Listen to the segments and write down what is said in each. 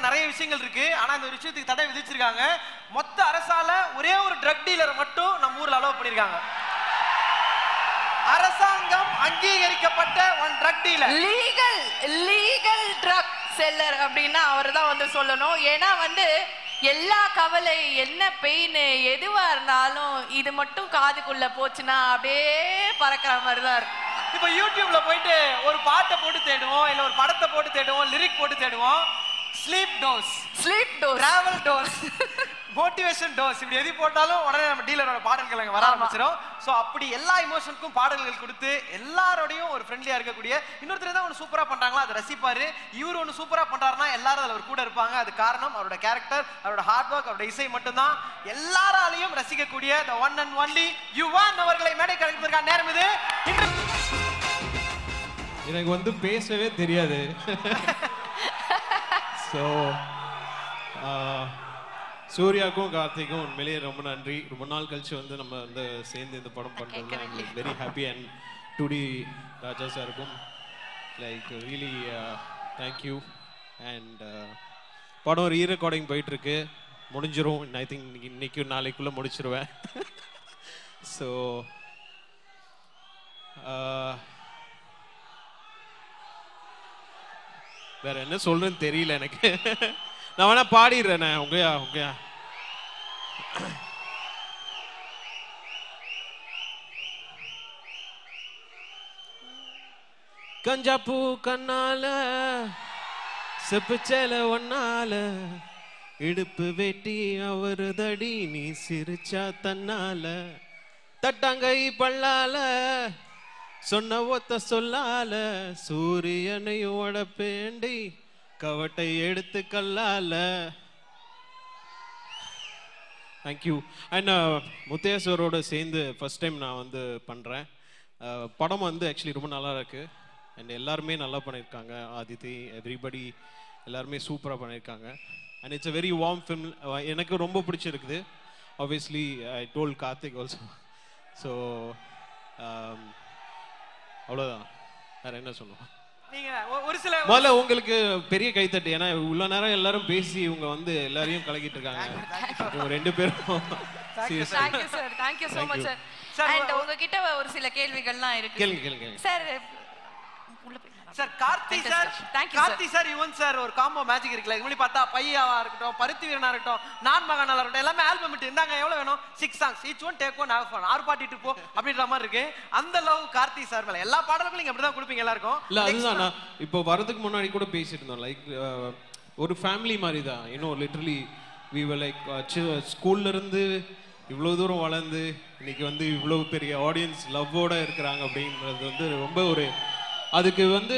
நிறைய விஷயங்கள் இருக்கு. ஆனா இந்த ஒரு விஷயத்துக்கு தடை விதிச்சிருக்காங்க. மொத்த அரசால ஒரே ஒரு ட்ரக் டீலரை மட்டும் நம்ம ஊர்ல அலோவ் பண்ணிருக்காங்க. அரசாங்கம் அங்கீகரிக்கப்பட்ட one drug dealer, legal drug seller அப்படின்னா அவர் தான் வந்து சொல்லணும். ஏன்னா வந்து எல்லா கவலை, என்ன பெயின், எதுவா இருந்தாலும் இது மட்டும் காதுக்குள்ள போச்சுன்னா அப்படியே பறக்கிற மாதிரி தான் இருக்கும். இப்ப யூடியூப்ல போயிட்டு ஒரு பாட்டை போட்டு தேடுவோம், இல்ல ஒரு படத்தை போட்டு தேடுவோம், லிரிக் போட்டு தேடுவோம். Sleep dose, travel dose, motivation dose, இப்படி எது போட்டாலும் உடனே நம்ம டீலரோட பாடல்கள் அங்க வர ஆரம்பிச்சிடும். ஸோ அப்படி எல்லா இமோஷனுக்கும் பாடல்கள் கொடுத்து எல்லாரோடையும் ஒரு ஃப்ரெண்ட்லியா இருக்கக்கூடிய இன்னொருத்தர் தான் ஒன்று சூப்பரா பண்றாங்களா அதை ரசிப்பாரு. இவர் ஒன்று சூப்பரா பண்றாருன்னா எல்லாரும் அதில் ஒரு கூட இருப்பாங்க. அது காரணம் அவரோட கேரக்டர், அவரோட ஹார்ட் ஒர்க், அவரோட இசை மட்டும்தான். எல்லாராலையும் ரசிக்கக்கூடிய the one and only Yuvan அவர்களை மேடை கழிப்பதற்கான நேரம் இது. எனக்கு வந்து பேசவே தெரியாது. ஸோ சூர்யாவுக்கும் கார்த்திக்கும் உண்மையிலேயே ரொம்ப நன்றி. ரொம்ப நாள் கழிச்சு வந்து நம்ம வந்து சேர்ந்து இந்த படம் பண்ணுறது I'm very happy. And 2D ராஜா சாருக்கும் லைக் ரியலி தேங்க்யூ. அண்ட் படம் ரீ ரெக்கார்டிங் போயிட்டுருக்கு, முடிஞ்சிரும். ஐ திங்க் இன்னைக்கு நாளைக்குள்ளே முடிச்சிருவேன். ஸோ வேற என்ன சொல்றேன்னு தெரியல எனக்கு. நான் வேணா பாடிடுறேன். உங்கயா கஞ்சா பூ கண்ணால செப்புச்சேல ஒன்னால இடுப்பு வெட்டி அவரு தடி நீ சிரிச்சா தன்னால தட்டாங்கை பல்லால சொன்ன ஒத்த சொல்லால சூரியனையோட பேண்டி கவட்டை எடுத்து கல்லால. தேங்க்யூ. அண்ட் முத்தையாசரோட சேர்ந்து ஃபர்ஸ்ட் டைம் நான் வந்து பண்ணுறேன். படம் வந்து ஆக்சுவலி ரொம்ப நல்லா இருக்கு. அண்ட் எல்லாருமே நல்லா பண்ணியிருக்காங்க. ஆதித்தி, எவ்ரிபடி எல்லாருமே சூப்பராக பண்ணியிருக்காங்க. And it's a very warm film. எனக்கு ரொம்ப பிடிச்சிருக்குது. Obviously I told Karthik also. So அவ்வளோதான், வேற என்ன சொல்லுவோம். முதல்ல உங்களுக்கு பெரிய கைத்தட்டு. ஏன்னா இவ்வளோ நேரம் எல்லாரும் பேசி இவங்க வந்து எல்லாரையும் கலக்கிட்டு இருக்காங்க. ரெண்டு பேரும் thank you so much sir. And உங்ககிட்ட ஒரு சில கேள்விகள்லாம் இருக்கு. கேளுங்க சார். Sir Karthi sir Yuvan sir ஒரு காம்போ மேஜிக் இருக்குல்ல. இப்படி பார்த்தா பையாவா இருக்கட்டும், பருத்தி வீரனா இருக்கட்டும், நான் மகனா இருக்கட்டும், எல்லாமே ஆல்பம் விட்டு இருந்தாங்க. எவ்வளவு வேணும்? 6 songs, each one take one, have fun, 6 பாட்டிட்டு போ அப்படின்ற மாதிரி இருக்கு. அந்த லவ் கார்த்தி சார் மேல எல்லா பாடல்களும் நீங்க அப்படிதான் கொடுப்பீங்க எல்லாருக்கும். இல்ல அதுதான் நான் இப்போ வரதுக்கு முன்னாடி கூட பேசிட்டு இருந்தோம். லைக் ஒரு ஃபேமிலி மாதிரி தான். இன்னும் லிட்டரலி வி வர் லைக் ஸ்கூல்ல இருந்து இவ்வளவு தூரம் வளர்ந்து இன்னைக்கு வந்து இவ்வளவு பெரிய ஆடியன்ஸ் லவ்வோட இருக்கிறாங்க அப்படின்றது வந்து ரொம்ப ஒரு, அதுக்கு வந்து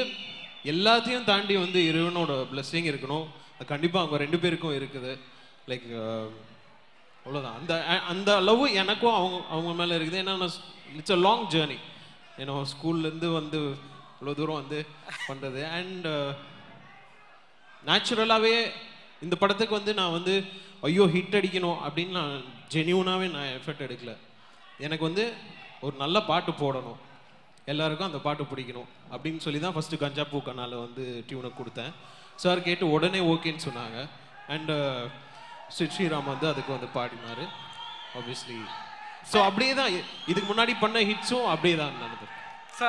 எல்லாத்தையும் தாண்டி வந்து இறைவனோட பிளெஸிங் இருக்கணும். அது கண்டிப்பாக அவங்க ரெண்டு பேருக்கும் இருக்குது. லைக் அவ்வளோதான். அந்த லவ் எனக்கும் அவங்க மேலே இருக்குது. ஏன்னா இட்ஸ் அ லாங் ஜேர்னி. ஏன்னா ஸ்கூல்லேருந்து வந்து இவ்வளோ தூரம் வந்து பண்ணுறது. அண்ட் நேச்சுரலாகவே இந்த படத்துக்கு வந்து நான் வந்து ஐயோ ஹிட் அடிக்கணும் அப்படின்னு நான் ஜென்யூனாகவே நான் எஃபர்ட் எடுக்கல. எனக்கு வந்து ஒரு நல்ல பாட்டு போடணும், எல்லாருக்கும் அந்த பாட்டு பிடிக்கணும் அப்படின்னு சொல்லி தான் ஃபஸ்ட்டு கஞ்சா பூ கண்ணால வந்து டியூனை கொடுத்தேன். சார் கேட்டு உடனே ஓகேன்னு சொன்னாங்க. அண்ட் ஸ்ரீராம் வந்து அதுக்கு வந்து பாடினார் ஆப்வியஸ்லி. ஸோ அப்படியே தான் இதுக்கு முன்னாடி பண்ண ஹிட்ஸும் அப்படியே தான் நடந்தது. ஸோ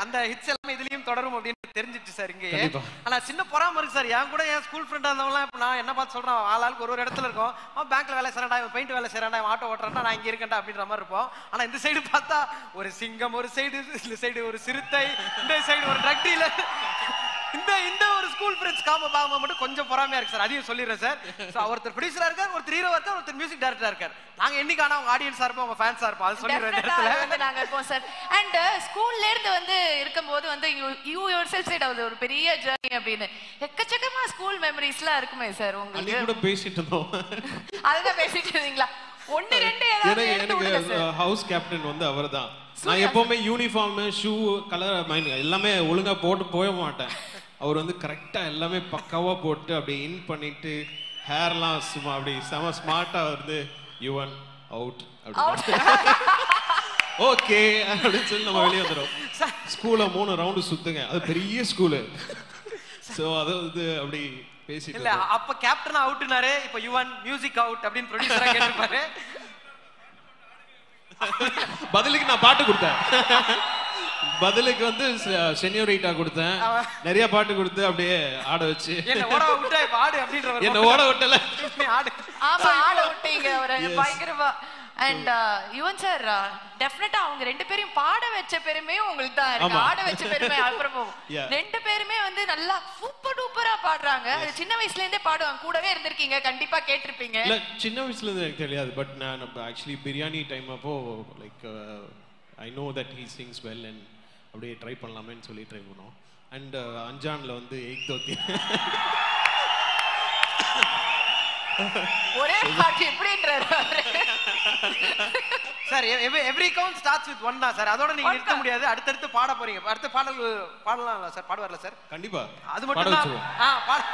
அந்த ஹிட்ஸ் எல்லாமே இதுலயும் தொடரும் அப்படின்னு தெரிஞ்சிச்சு சார் இங்கே. ஆனா சின்ன பொறாம இருக்கு சார். என் கூட என் ஸ்கூல் ஃப்ரெண்டா இருந்தவங்களாம் இப்போ நான் என்ன பார்த்து சொல்றேன், ஆளாளுக்கு ஒரு இடத்துல இருக்கும். அவன் பேங்க்ல வேலை செய்யறான்டா, இவன் பெயிண்ட் வேலை செய்யறான்டா, இவன் ஆட்டோ ஓட்டுறான்டா, நான் இங்க இருக்கேன்டா அப்படின்ற மாதிரி இருப்போம். ஆனா இந்த சைடு பார்த்தா ஒரு சிங்கம், ஒரு சைடு இந்த சைடு ஒரு சிறுத்தை, இந்த சைடு ஒரு ட்ரக் டீலர். இந்த ஒரு ஸ்கூல் ஃப்ரெண்ட்ஸ் காம்போ பாக்க மட்டும் கொஞ்சம் பொறாமையா இருக்கு சார். அதையும் சொல்லிடுறேன் சார். ஸோ ஒருத்தர் ப்ரொடியூசரா இருக்கார், ஒருத்தர் ஹீரோ இருக்கார், ஒருத்தர் மியூசிக் டைரக்டரா இருக்கார். நாங்க என்னைக்கான அவங்க ஆடியன்ஸா இருப்போம், அவங்க ஃபேன்ஸா இருப்போம். அது சொல்லிடுறேன் நாங்க இருப்போம் சார். அண்ட் ஸ்கூல்ல இருந்து வந்து இருக்கும்போது வந்து யூ யுவர்செல்ஃப் சைட் அது ஒரு பெரிய ஜர்னி அப்படின்னு எக்கச்சக்கமா ஸ்கூல் மெமரிஸ்லாம் இருக்குமே சார் உங்களுக்கு. கூட பேசிட்டு இருந்தோம். அதுதான் பேசிட்டு இருந்தீங்களா? ஒன்னு ரெண்டு ஏதாவது எனக்கு ஹவுஸ் கேப்டன் வந்து அவர்தான். நான் எப்பவுமே யூனிஃபார்ம், ஷூ, கலர் மைண்ட் எல்லாமே ஒழுங்கா போட்டு போக மாட்டேன். அவர் வந்து கரெக்டா எல்லாமே பக்காவா போட்டு அப்படியே இன் பண்ணிட்டு ஹேர்லாம் சும்மா அப்படி செம ஸ்மார்ட்டா வந்து யுவன் அவுட் ஓகே அப்படின்னு சொல்லி நம்ம வெளியே வந்துடும். ஸ்கூலை 3 ரவுண்டு சுத்துங்க, அது பெரிய ஸ்கூலு. ஸோ அது வந்து அப்படி பேசிட்டு இல்ல அப்ப கேப்டன் அவுட்னாரு, இப்ப யுவன் மியூசிக் அவுட் அப்படின்னு ப்ரொடியூசரா கேட்டிருப்பாரு. பதிலுக்கு நான் பாட்டு கொடுத்தேன். பதிலுக்கு வந்து சென்யூரிட்டா கொடுத்தேன், நிறைய பாட்டு கொடுத்து அப்படியே ஆட வச்சு என்ன ஓட விட்டா இப்ப ஆடு அப்படின்ற என்ன ஓட விட்டல ஆடு. ஆமா ஆட விட்டீங்க அவரை பயங்கரமா. அண்ட் யுவன் சார் டெஃபினட்டா அவங்க ரெண்டு பேரையும் பாட வச்ச பெருமையே உங்களுக்கு தான் இருக்கு. ஆட வச்ச பெருமை அப்புறம் ரெண்டு பேருமே வந்து நல்லா சூப்பர் டூப்பரா பாடுறாங்க. அது சின்ன வயசுல இருந்தே பாடுவாங்க, கூடவே இருந்திருக்கீங்க, கண்டிப்பா கேட்டிருப்பீங்க. இல்ல சின்ன வயசுல இருந்து எனக்கு தெரியாது, பட் நான் ஆக்சுவலி பிரியாணி டைம் அப்போ like I know that he sings well and அப்படியே ட்ரை பண்ணலாமேன்னு சொல்லி ட்ரை பண்ணோம். அண்ட் அஞ்சான்ல வந்து எயித் தோத்தி ஒரே பாட்டு எப்படின்றாரு sir. Every count starts with one தான் சார். அதோட நீங்க நிறுத்த முடியாது, அடுத்தடுத்து பாட போறீங்க. அடுத்த பாடல் பாடலாம்ல சார்? பாட வரல சார்? கண்டிப்பா அது மட்டும் தான்.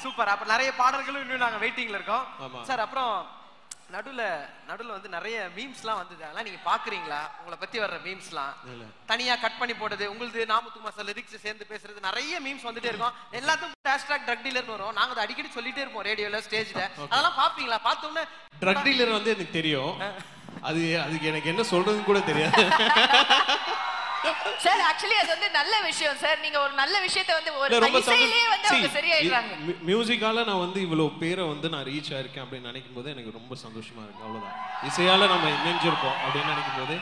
சூப்பர். அப்ப நிறைய பாடல்களும் இன்னும் நாங்க வெயிட்டிங்ல இருக்கோம் சார். அப்புறம் நடுவுல வந்து நிறைய மீம்ஸ்லாம் வந்தது, அதெல்லாம் நீங்க பாக்குறீங்களா? உங்களை பத்தி வர்ற மீம்ஸ்லாம் தனியா கட் பண்ணி போடுறது, உங்களுக்கு நாமத்து மாசம் லிரிக்ஸ் சேர்ந்து பேசுறது, நிறைய மீம்ஸ் வந்துட்டே இருக்கும். எல்லாத்துக்கும் ஹேஷ்டாக் ட்ரக் டீலர்னு வரும். நாங்க அதை அடிக்கடி சொல்லிட்டே இருப்போம் ரேடியோல, ஸ்டேஜ்ல. அதெல்லாம் பாப்பீங்களா? பார்த்தோம்னா ட்ரக் டீலர் வந்து எனக்கு தெரியும், அதுக்கு எனக்கு என்ன சொல்றதுன்னு கூட தெரியாது. சார் ஆக்சுவலி அது வந்து நல்ல விஷயம் சார். நீங்க ஒரு நல்ல விஷயத்தை வந்து ஒரு இசையிலேயே வந்து அவங்க சரியாயிடுறாங்க. மியூசிக்கால நான் வந்து இவ்வளவு பேரை வந்து நான் ரீச் ஆயிருக்கேன் அப்படின்னு நினைக்கும் போது எனக்கு ரொம்ப சந்தோஷமா இருக்கு. அவ்வளவுதான். இசையால நம்ம இணைஞ்சிருக்கோம் அப்படின்னு நினைக்கும் போது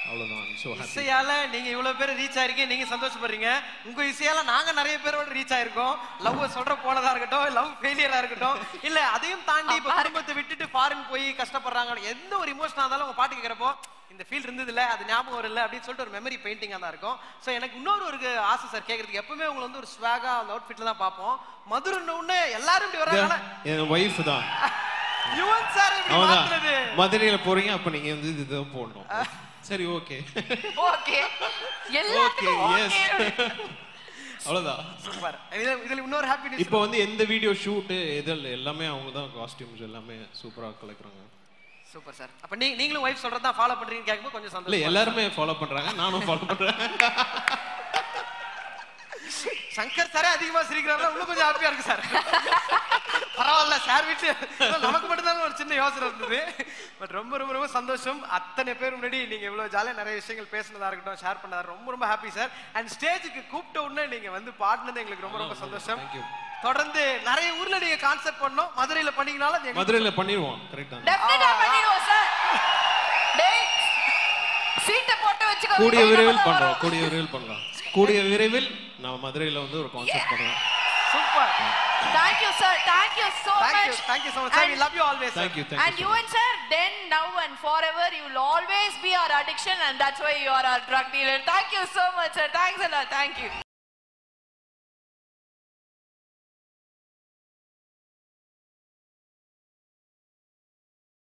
அவ்வளவுதான். இசையால நீங்க இவ்வளவு பேர் ரீச் ஆயிருக்கீங்க, நீங்க சந்தோஷப்படுறீங்க. உங்க இசையால நாங்க நிறைய பேரோட ரீச் ஆயிருக்கோம். லவ் சொல்ற போனதா இருக்கட்டும், லவ் ஃபெயிலியரா இருக்கட்டும், இல்ல அதையும் தாண்டி இப்ப குடும்பத்தை விட்டுட்டு ஃபாரின் போய் கஷ்டப்படுறாங்க, எந்த ஒரு இமோஷனா இருந்தாலும் உங்க பாட்டு கேட்கறப்போ இந்த ஃபீல் இருந்தது இல்ல, அது ஞாபகம் வரல அப்படின்னு சொல்லிட்டு ஒரு மெமரி பெயிண்டிங்கா தான் இருக்கும். சோ எனக்கு இன்னொரு ஒரு ஆசை சார் கேட்கறதுக்கு. எப்பவுமே உங்களை வந்து ஒரு ஸ்வாகா அந்த அவுட்ஃபிட்ல தான் பார்ப்போம். மதுரைன்னு எல்லாரும் இப்படி வராங்க. என் வைஃப் தான் யுவன் சார் இப்படி மாத்துறது. மதுரையில போறீங்க, அப்ப நீங்க வந்து இதுதான் போடணும். சரி, ஓகே ஓகே எல்லாத்துக்கும் ஓகே. அவ்வளவுதான். சூப்பர். இதுல இன்னொரு ஹாப்பினஸ். இப்போ வந்து எந்த வீடியோ ஷூட் இதெல்லாம் எல்லாமே அவங்க தான் காஸ்டியூம்ஸ் எல்லாமே சூப்பரா கலக்குறாங்க. Super sir. அப்ப நீங்களும் வைஃப் சொல்றத தான் ஃபாலோ பண்றீங்கன்னு கேக்கும்போது கொஞ்சம் சந்தோஷம். இல்ல எல்லாரும் ஃபாலோ பண்றாங்க, நானும் ஃபாலோ பண்றேன். சங்கர் சாரே அதிகமா சிரிக்கிறாருன்னா இன்னும் கொஞ்சம் ஹாப்பியா இருக்கு சார். பரவாயில்ல சார், வீட்டு நமக்கு மட்டும் தான் ஒரு சின்ன யோசனை இருந்தது. பட் ரொம்ப ரொம்ப ரொம்ப சந்தோஷம். அத்தனை பேர் முன்னாடி நீங்க இவ்வளவு ஜாலியா நிறைய விஷயங்கள் பேசினதா இருக்கட்டும், ஷேர் பண்ணதா ரொம்ப ரொம்ப ஹாப்பி சார். அண்ட் ஸ்டேஜுக்கு கூப்பிட்ட உடனே நீங்க வந்து பாடினது எங்களுக்கு ரொம்ப ரொம்ப சந்தோஷம். தொடர்ந்து நிறைய ஊர்ல நீங்க கான்செர்ட் பண்ணோம். மதுரையில பண்ணீங்கனாலும் மதுரையில பண்ணிடுவோம். கரெக்ட்டா டெஃபினட்டா பண்ணிடுவோம் சார். டேய் சீட்டை போட்டு வெச்சுக்கோ. கூடிய விரைவில் பண்றோம். கூடிய விரைவில் நான் மதுரையில வந்து ஒரு கான்செர்ட் பண்ணுவேன். Super. Thank you sir. Thank you so much. Thank you so much sir. We love you always. Thank you. And you and sir, then, now and forever, you will always be our addiction, and that's why you are our drug dealer. Thank you so much sir. Thanks a lot. Thank you.